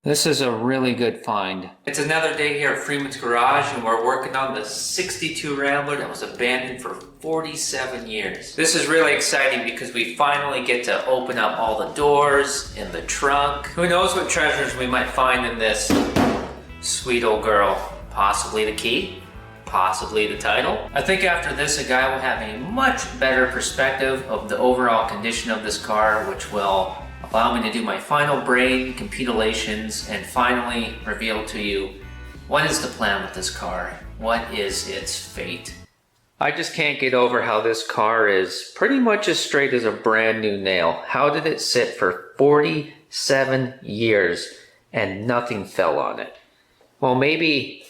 This is a really good find. It's another day here at Freeman's garage and we're working on the 62 Rambler that was abandoned for 47 years. This is really exciting because we finally get to open up all the doors in the trunk. Who knows what treasures we might find in this sweet old girl. Possibly the key, possibly the title. I think after this a guy will have a much better perspective of the overall condition of this car, which will allow me to do my final brain computilations and finally reveal to you what is the plan with this car, what is its fate. I just can't get over how this car is pretty much as straight as a brand new nail. How did it sit for 47 years and nothing fell on it? Well, maybe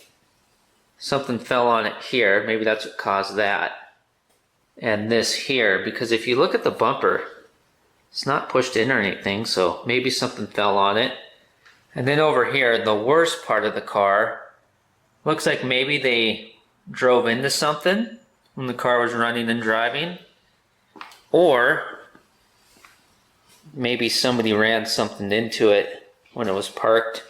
something fell on it here, maybe that's what caused that. And this here, because if you look at the bumper, it's not pushed in or anything, so maybe something fell on it. And then over here, the worst part of the car, looks like maybe they drove into something when the car was running and driving. Or maybe somebody ran something into it when it was parked.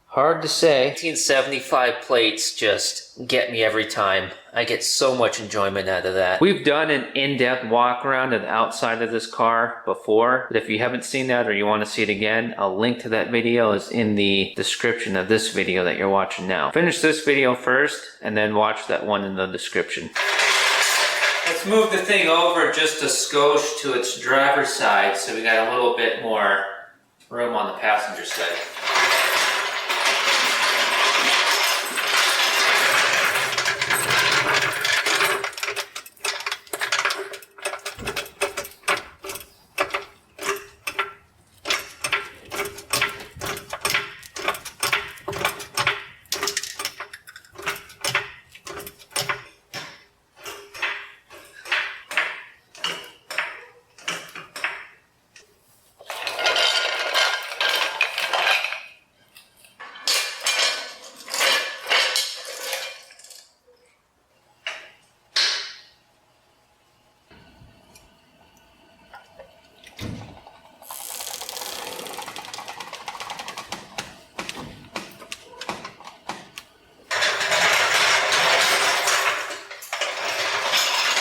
Hard to say. 1975 plates just get me every time. I get so much enjoyment out of that. We've done an in-depth walk around of the outside of this car before, but if you haven't seen that or you want to see it again, a link to that video is in the description of this video that you're watching now. Finish this video first and then watch that one in the description. Let's move the thing over just a skosh to its driver's side so we got a little bit more room on the passenger side.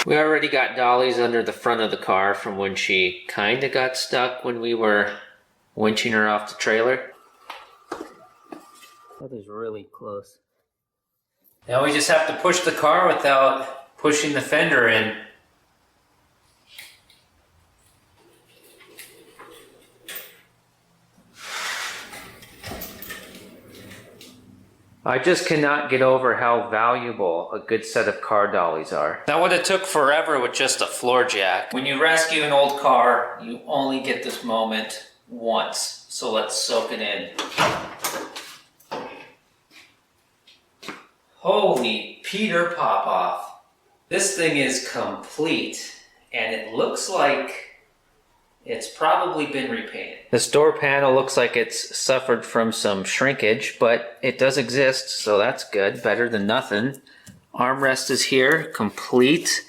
We already got dollies under the front of the car from when she kind of got stuck when we were winching her off the trailer. That is really close. Now we just have to push the car without pushing the fender in. I just cannot get over how valuable a good set of car dollies are. That would have took forever with just a floor jack. When you rescue an old car, you only get this moment once. So let's soak it in. Holy Peter Popoff. This thing is complete and it looks like it's probably been repainted. This door panel looks like it's suffered from some shrinkage, but it does exist, so that's good. Better than nothing. Armrest is here, complete.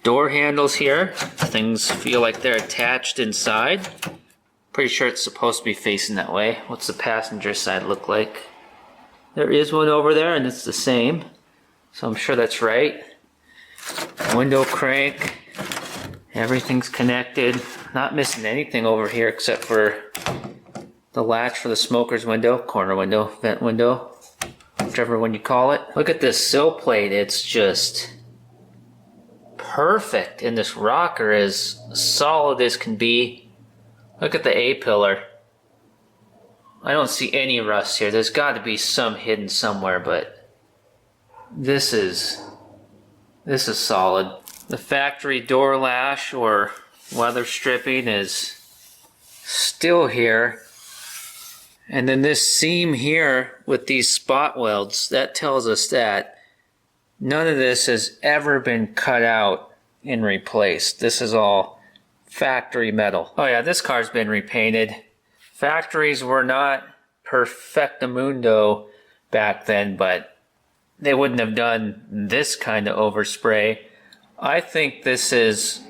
Door handles here. Things feel like they're attached inside. Pretty sure it's supposed to be facing that way. What's the passenger side look like? There is one over there, and it's the same. So I'm sure that's right. Window crank. Everything's connected. Not missing anything over here except for the latch for the smoker's window, corner window, vent window, whichever one you call it. Look at this sill plate. It's just perfect. And this rocker is solid as can be. Look at the A-pillar. I don't see any rust here. There's got to be some hidden somewhere, but this is solid. The factory door lash or weather stripping is still here. And then this seam here with these spot welds, that tells us that none of this has ever been cut out and replaced. This is all factory metal. Oh yeah, this car's been repainted. Factories were not perfectamundo back then, but they wouldn't have done this kind of overspray. I think this is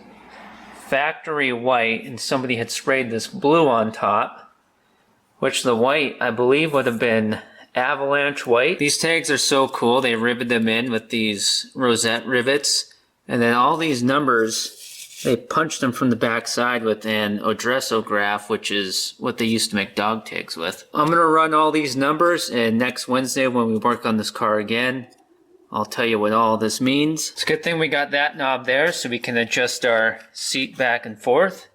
factory white and somebody had sprayed this blue on top which the white, I believe, would have been avalanche white. These tags are so cool. They riveted them in with these rosette rivets. And then all these numbers, they punched them from the back side with an odressograph, which is what they used to make dog tags with. I'm going to run all these numbers, and next Wednesday when we work on this car again, I'll tell you what all this means. It's a good thing we got that knob there so we can adjust our seat back and forth.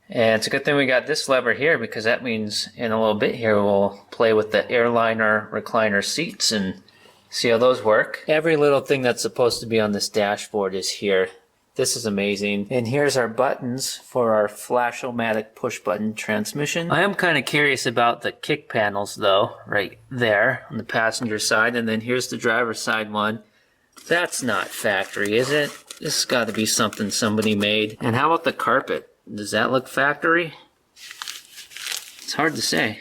And it's a good thing we got this lever here, because that means in a little bit here we'll play with the airliner recliner seats and see how those work. Every little thing that's supposed to be on this dashboard is here. This is amazing. And here's our buttons for our flash-o-matic push-button transmission. I am kind of curious about the kick panels though, right there on the passenger side. And then here's the driver's side one. That's not factory, is it? This has got to be something somebody made. And how about the carpet? Does that look factory? It's hard to say.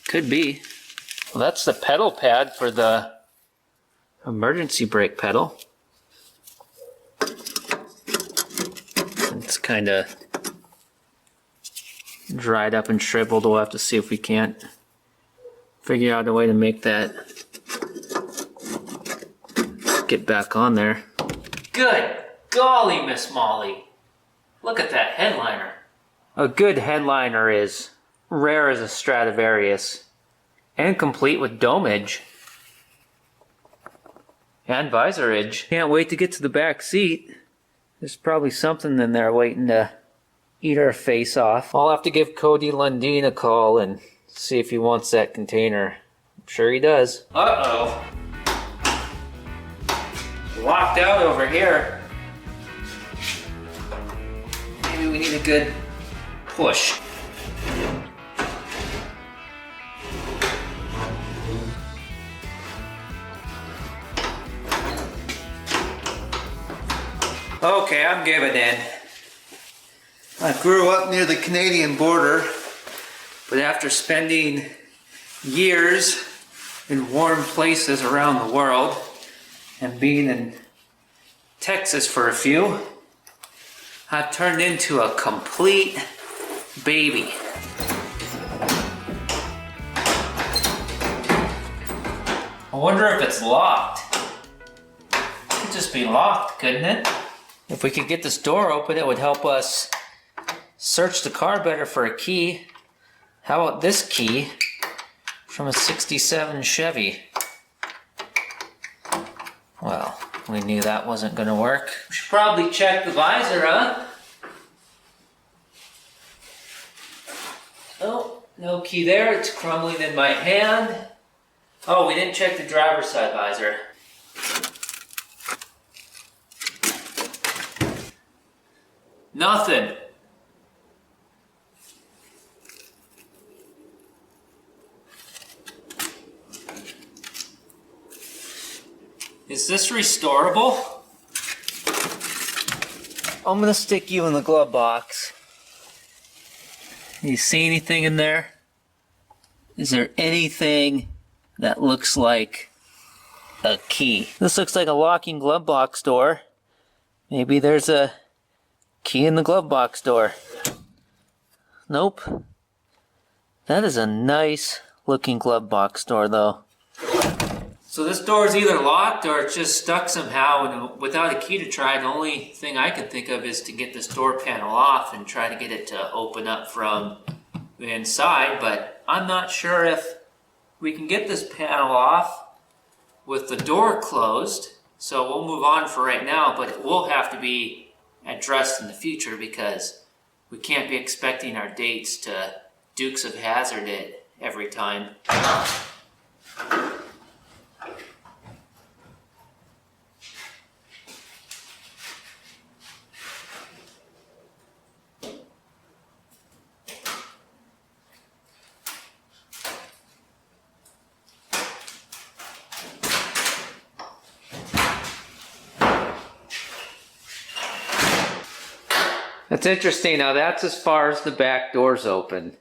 Could be. Well, that's the pedal pad for the emergency brake pedal. It's kind of dried up and shriveled. We'll have to see if we can't figure out a way to make that get back on there. Good golly, Miss Molly. Look at that headliner. A good headliner is rare as a Stradivarius and complete with domage and visor edge. Can't wait to get to the back seat. There's probably something in there waiting to eat our face off. I'll have to give Cody Lundeen a call and see if he wants that container. I'm sure he does. Uh-oh. Locked out over here. Maybe we need a good push. Okay, I'm giving in. I grew up near the Canadian border, but after spending years in warm places around the world and being in Texas for a few, I've turned into a complete baby. I wonder if it's locked. It could just be locked, couldn't it? If we could get this door open, it would help us search the car better for a key. How about this key from a 67 Chevy? Well, we knew that wasn't going to work. We should probably check the visor, huh? Oh, no key there. It's crumbling in my hand. Oh, we didn't check the driver's side visor. Nothing. Is this restorable? I'm gonna stick you in the glove box. You see anything in there? Is there anything that looks like a key? This looks like a locking glove box door. Maybe there's a key in the glove box door. Nope. That is a nice looking glove box door though. So this door is either locked or it's just stuck somehow, and without a key to try, the only thing I can think of is to get this door panel off and try to get it to open up from the inside, but I'm not sure if we can get this panel off with the door closed. So we'll move on for right now, but it will have to be addressed in the future because we can't be expecting our dates to Dukes of Hazzard it every time. That's interesting. Now that's as far as the back door's open.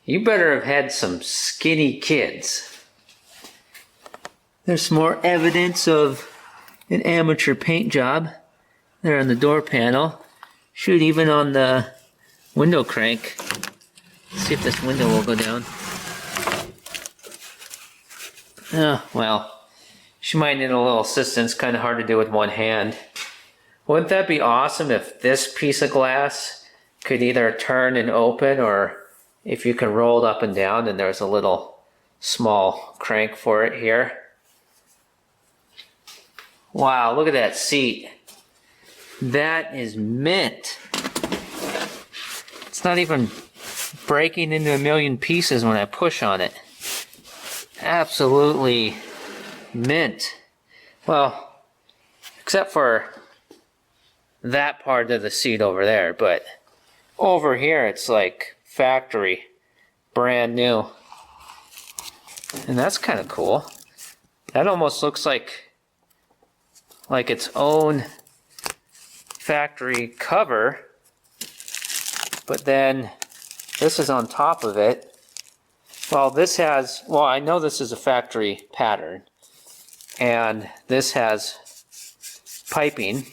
You better have had some skinny kids. There's some more evidence of an amateur paint job there on the door panel. Shoot, even on the window crank. See if this window will go down. Oh, well, she might need a little assistance. Kind of hard to do with one hand. Wouldn't that be awesome if this piece of glass could either turn and open, or if you can roll it up and down, and there's a little small crank for it here. Wow, look at that seat. That is mint. It's not even breaking into a million pieces when I push on it. Absolutely mint. Well, except for that part of the seat over there, but over here it's like factory, brand new. And that's kind of cool. That almost looks like its own factory cover, but then this is on top of it. Well, this has, well, I know this is a factory pattern, and this has piping,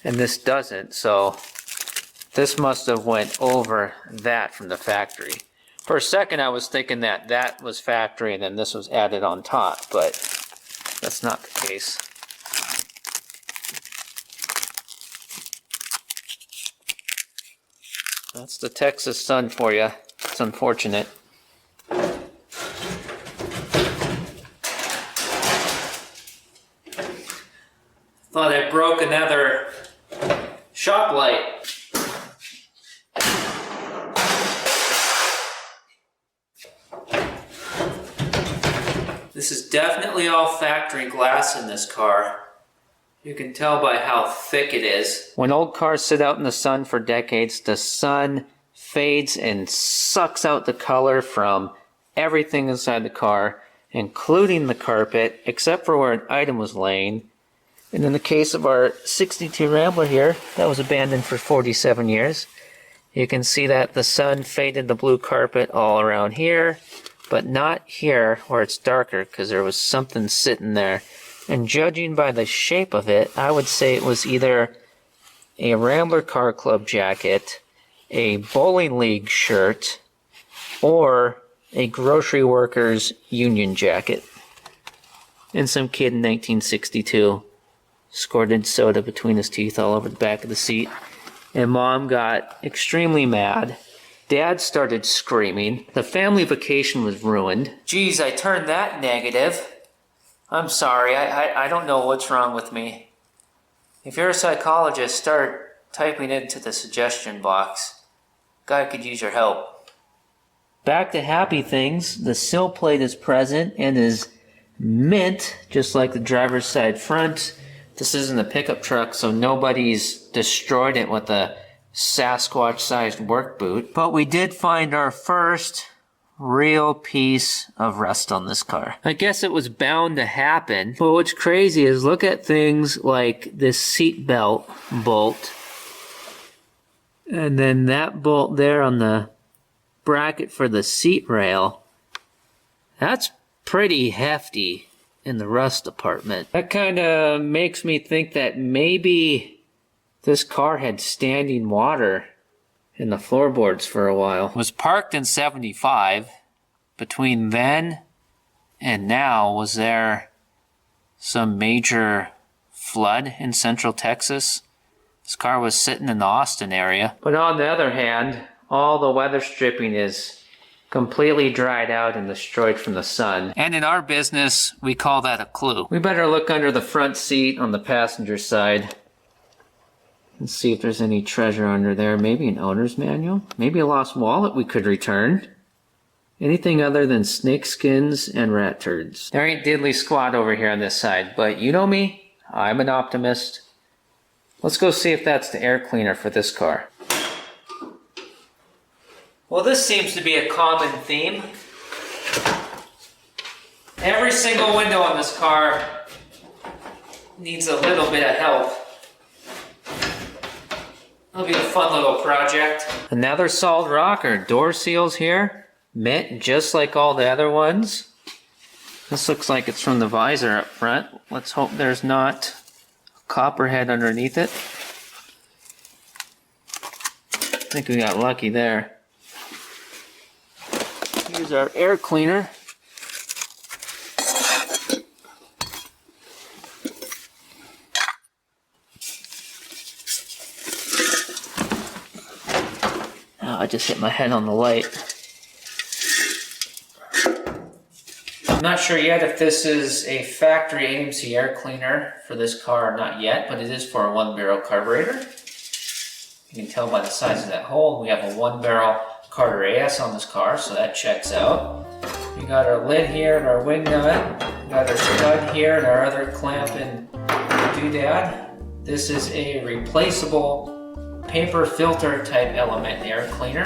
and this doesn't, so this must have went over that from the factory. For a second I was thinking that that was factory and then this was added on top, but that's not the case. That's the Texas sun for you. It's unfortunate. Thought I broke another shop light. This is definitely all factory glass in this car. You can tell by how thick it is. When old cars sit out in the sun for decades, the sun fades and sucks out the color from everything inside the car, including the carpet, except for where an item was laying. And in the case of our 62 Rambler here, that was abandoned for 47 years. You can see that the sun faded the blue carpet all around here, but not here where it's darker because there was something sitting there. And judging by the shape of it, I would say it was either a Rambler Car Club jacket, a bowling league shirt, or a grocery workers union jacket. And some kid in 1962 squirted soda between his teeth all over the back of the seat. And Mom got extremely mad. Dad started screaming. The family vacation was ruined. Geez, I turned that negative. I'm sorry, I don't know what's wrong with me. If you're a psychologist, start typing into the suggestion box. Guy could use your help. Back to happy things. The sill plate is present and is mint, just like the driver's side front. This isn't a pickup truck, so nobody's destroyed it with a Sasquatch-sized work boot. But we did find our first real piece of rust on this car. I guess it was bound to happen. But what's crazy is look at things like this seat belt bolt. And then that bolt there on the bracket for the seat rail. That's pretty hefty in the rust department. That kind of makes me think that maybe this car had standing water in the floorboards for a while. It was parked in 75. Between then and now, was there some major flood in central Texas? This car was sitting in the Austin area. But on the other hand, all the weather stripping is completely dried out and destroyed from the sun. And in our business, we call that a clue. We better look under the front seat on the passenger side and see if there's any treasure under there. Maybe an owner's manual? Maybe a lost wallet we could return. Anything other than snake skins and rat turds. There ain't diddly squat over here on this side, but you know me, I'm an optimist. Let's go see if that's the air cleaner for this car. Well, this seems to be a common theme. Every single window on this car needs a little bit of help. It'll be a fun little project. Another solid rocker. Door seals here. Mint, just like all the other ones. This looks like it's from the visor up front. Let's hope there's not a copperhead underneath it. I think we got lucky there. Here's our air cleaner. Oh, I just hit my head on the light. I'm not sure yet if this is a factory AMC air cleaner for this car or not yet, but it is for a 1-barrel carburetor. You can tell by the size of that hole. We have a 1-barrel Carter AS on this car, so that checks out. We got our lid here and our wing nut. We got our stud here and our other clamp and doodad. This is a replaceable paper filter type element air cleaner,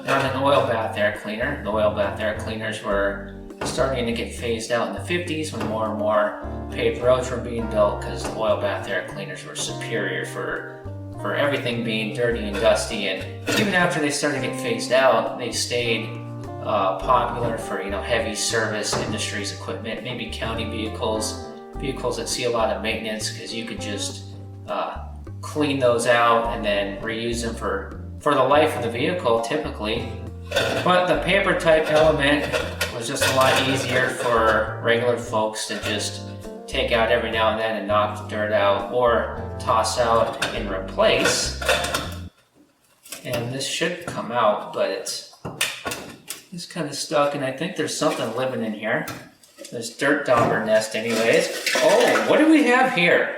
not an oil bath air cleaner. The oil bath air cleaners were starting to get phased out in the 50s when more and more paved roads were being built because the oil bath air cleaners were superior for everything being dirty and dusty. And even after they started to get phased out, they stayed popular for, you know, heavy service industries equipment, maybe county vehicles that see a lot of maintenance, because you could just clean those out and then reuse them for the life of the vehicle typically. But the paper type element was just a lot easier for regular folks to just take out every now and then and knock the dirt out or toss out and replace. And this should come out, but it's kind of stuck, and I think there's something living in here. This dirt dauber nest anyways. Oh, what do we have here?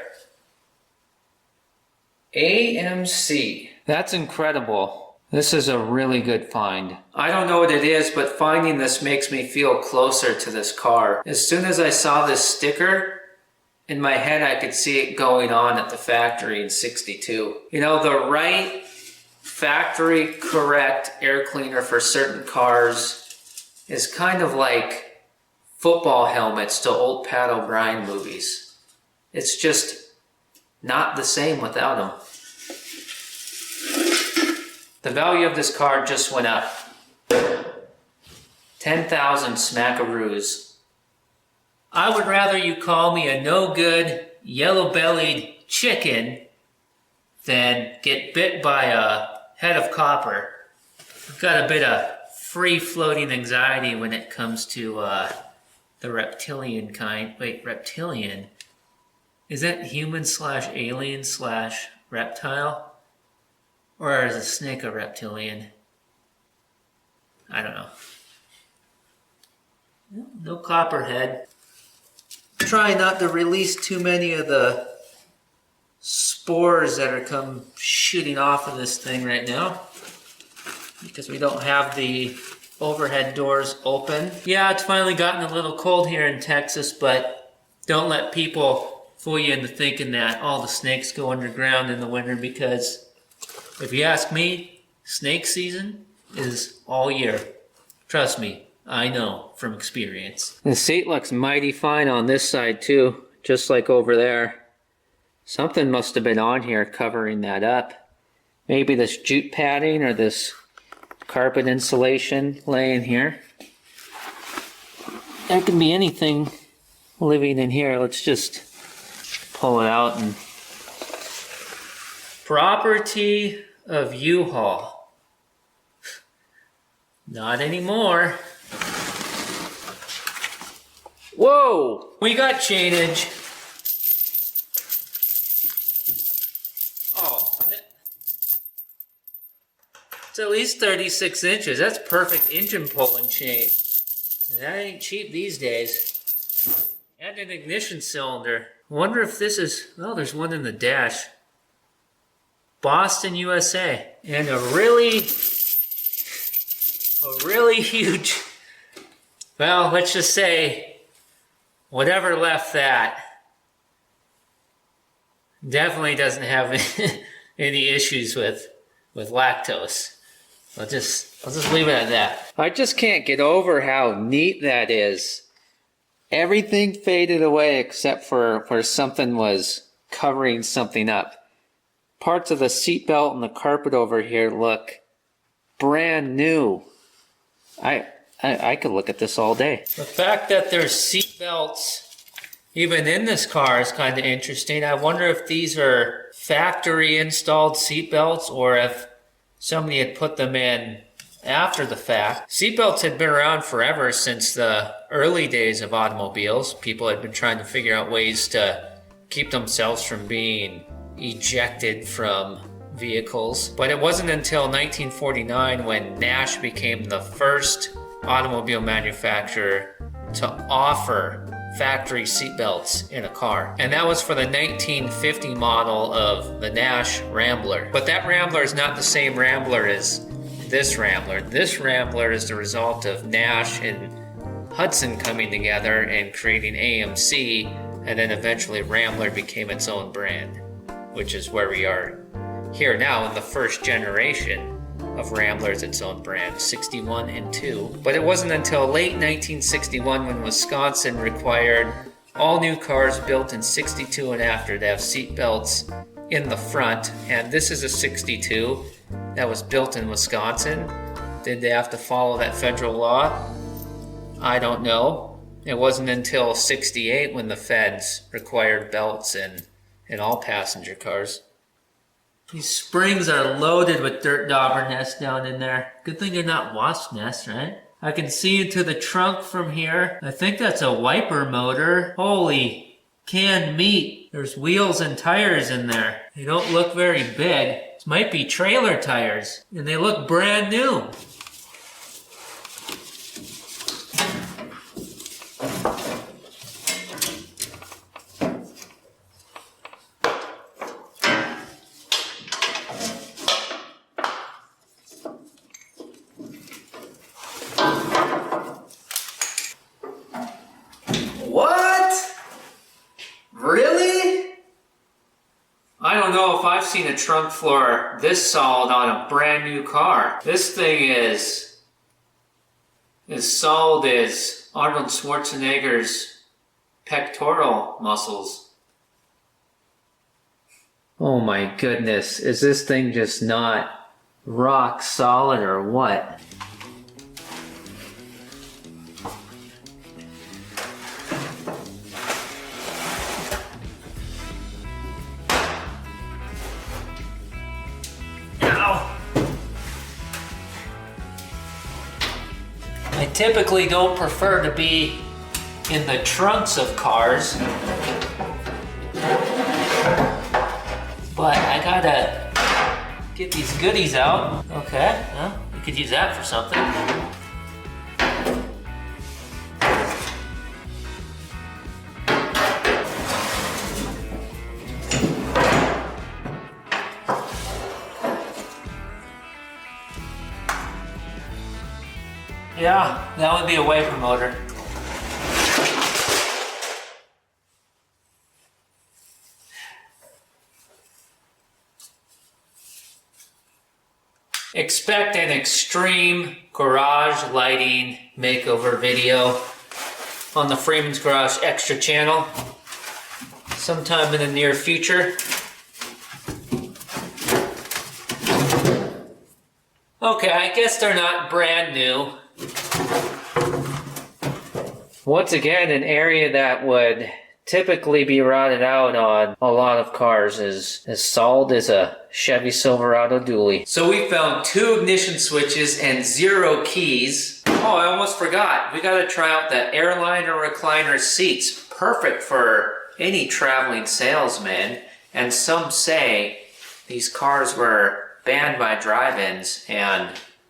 AMC. That's incredible. This is a really good find. I don't know what it is, but finding this makes me feel closer to this car. As soon as I saw this sticker, in my head I could see it going on at the factory in '62. You know, the right factory correct air cleaner for certain cars is kind of like football helmets to old Pat O'Brien movies. It's just not the same without them. The value of this car just went up. 10,000 smackaroos. I would rather you call me a no-good, yellow-bellied chicken than get bit by a head of copper. I've got a bit of free-floating anxiety when it comes to the reptilian kind. Wait, reptilian? Is that human/alien/reptile? Or is a snake a reptilian? I don't know. No copperhead. Try not to release too many of the spores that are come shooting off of this thing right now, because we don't have the overhead doors open. Yeah, it's finally gotten a little cold here in Texas, but don't let people fool you into thinking that all the snakes go underground in the winter, because if you ask me, snake season is all year. Trust me, I know from experience. The seat looks mighty fine on this side too, just like over there. Something must have been on here covering that up. Maybe this jute padding or this carpet insulation laying here. There can be anything living in here. Let's just pull it out. And property of U-Haul. Not anymore. Whoa! We got chainage. Oh. It's at least 36 inches. That's perfect engine pulling chain. That ain't cheap these days. And an ignition cylinder. Wonder if this is... Oh, there's one in the dash. Boston, USA. And a really huge... Well, let's just say, whatever left that definitely doesn't have any issues with lactose. I'll just leave it at that. I just can't get over how neat that is. Everything faded away except for where something was covering something up. Parts of the seatbelt and the carpet over here look brand new. I could look at this all day. The fact that there's seatbelts even in this car is kind of interesting. I wonder if these are factory installed seatbelts or if somebody had put them in after the fact. Seatbelts had been around forever since the early days of automobiles. People had been trying to figure out ways to keep themselves from being ejected from vehicles. But it wasn't until 1949 when Nash became the first automobile manufacturer to offer factory seatbelts in a car. And that was for the 1950 model of the Nash Rambler. But that Rambler is not the same Rambler as this Rambler. This Rambler is the result of Nash and Hudson coming together and creating AMC, and then eventually Rambler became its own brand, which is where we are here now in the first generation of Rambler as its own brand, 61 and 2. But it wasn't until late 1961 when Wisconsin required all new cars built in 62 and after to have seat belts in the front. And this is a 62 that was built in Wisconsin. Did they have to follow that federal law? I don't know. It wasn't until 68 when the feds required belts in all passenger cars. These springs are loaded with dirt dauber nests down in there. Good thing they're not wasp nests, right? I can see into the trunk from here. I think that's a wiper motor. Holy canned meat. There's wheels and tires in there. They don't look very big. This might be trailer tires, and they look brand new. What? Really? I don't know if I've seen a trunk floor this solid on a brand new car. This thing is as solid as Arnold Schwarzenegger's pectoral muscles. Oh my goodness, is this thing just not rock solid or what? I typically don't prefer to be in the trunks of cars, but I gotta get these goodies out. Okay, well, you could use that for something. Yeah, that would be a wiper motor. Expect an extreme garage lighting makeover video on the Freeman's Garage Extra channel sometime in the near future. Okay, I guess they're not brand new. Once again, an area that would typically be rotted out on a lot of cars is as solid as a Chevy Silverado dually. So we found 2 ignition switches and 0 keys. Oh, I almost forgot. We gotta try out the airliner recliner seats. Perfect for any traveling salesman. And some say these cars were banned by drive-ins and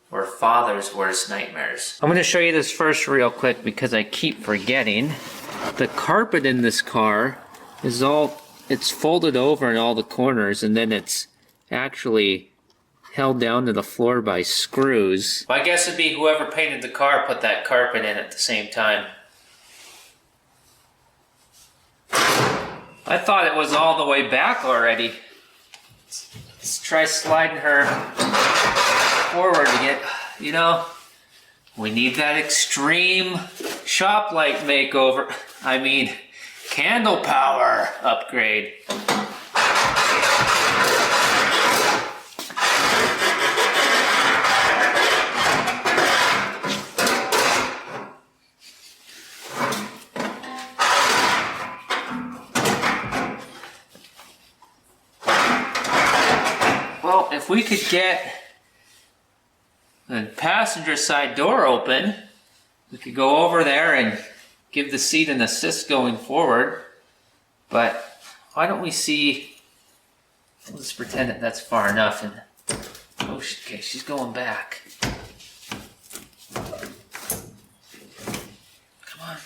were father's worst nightmares. I'm gonna show you this first real quick because I keep forgetting. The carpet in this car is it's folded over in all the corners, and then it's actually held down to the floor by screws. Well, I guess it'd be whoever painted the car put that carpet in at the same time. I thought it was all the way back already. Let's try sliding her forward to get, you know, we need that extreme shop light makeover. I mean, candle power upgrade. Well, if we could get and passenger side door open. We could go over there and give the seat an assist going forward. But why don't we see, let's pretend that that's far enough. And oh, okay, she's going back. Come on.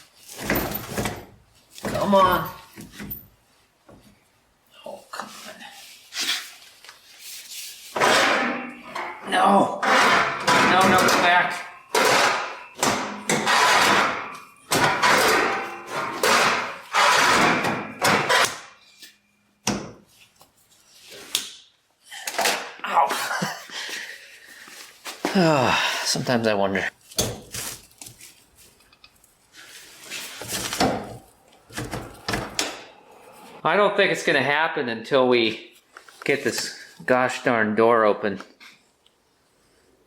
Come on. Oh, come on. No. No, no, go back. Ow. Sometimes I wonder. I don't think it's going to happen until we get this gosh darn door open.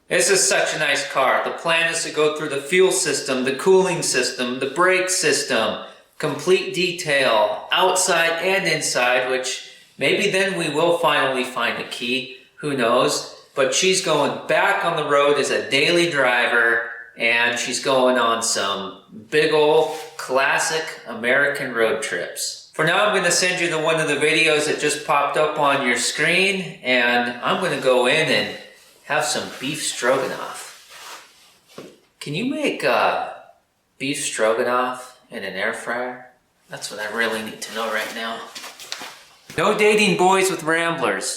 This is such a nice car. The plan is to go through the fuel system, the cooling system, the brake system, complete detail, outside and inside, which maybe then we will finally find a key. Who knows? But she's going back on the road as a daily driver, and she's going on some big old classic American road trips. For now, I'm going to send you one of the videos that just popped up on your screen, and I'm going to go in and have some beef stroganoff. Can you make beef stroganoff in an air fryer? That's what I really need to know right now. No dating boys with Ramblers.